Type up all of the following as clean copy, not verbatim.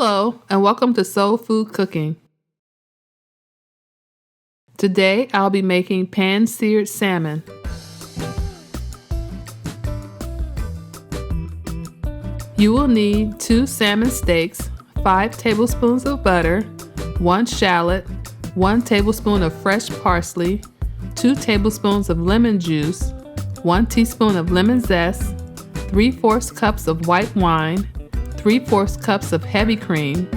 Hello, and welcome to Soul Food Cooking. Today, I'll be making pan-seared salmon. You will need 2 salmon steaks, 5 tablespoons of butter, 1 shallot, 1 tablespoon of fresh parsley, 2 tablespoons of lemon juice, 1 teaspoon of lemon zest, 3/4 cups of white wine, 3/4 cups of heavy cream,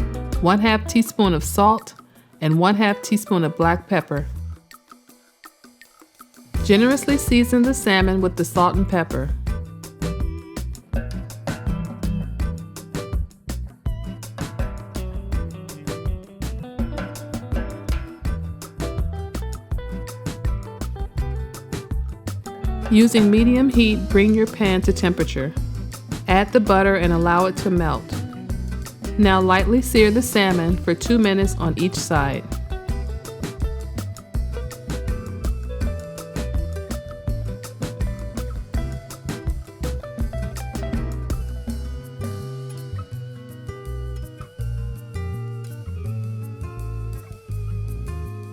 1/2 teaspoon of salt, and 1/2 teaspoon of black pepper. Generously season the salmon with the salt and pepper. Using medium heat, bring your pan to temperature. Add the butter and allow it to melt. Now lightly sear the salmon for 2 minutes on each side.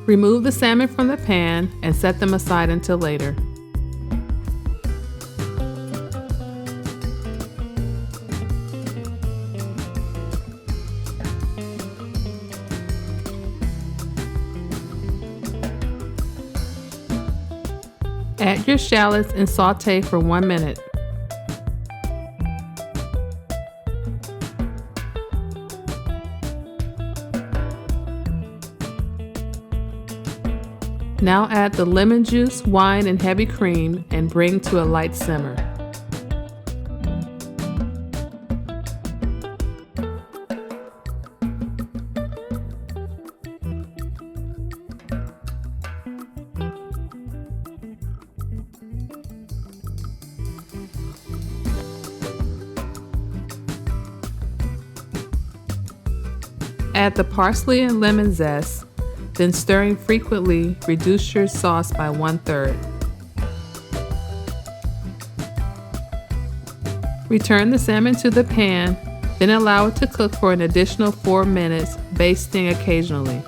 Remove the salmon from the pan and set them aside until later. Add your shallots and saute for 1 minute. Now add the lemon juice, wine, and heavy cream and bring to a light simmer. Add the parsley and lemon zest, then stirring frequently, reduce your sauce by 1/3. Return the salmon to the pan, then allow it to cook for an additional 4 minutes, basting occasionally.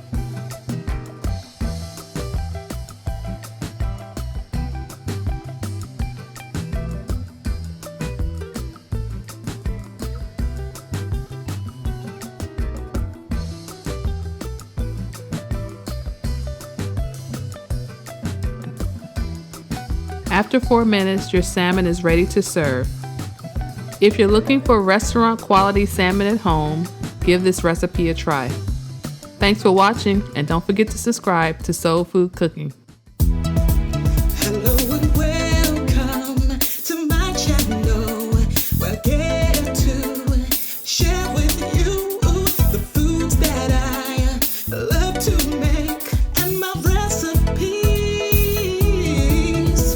After 4 minutes, your salmon is ready to serve. If you're looking for restaurant quality salmon at home, give this recipe a try. Thanks for watching, and don't forget to subscribe to Soul Food Cooking. Hello and welcome to my channel. We're getting to share with you the foods that I love to make and my recipes.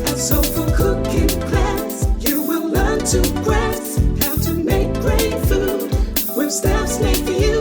At Soul Food Cooking class, you will learn to grasp how to make great food with steps made for you.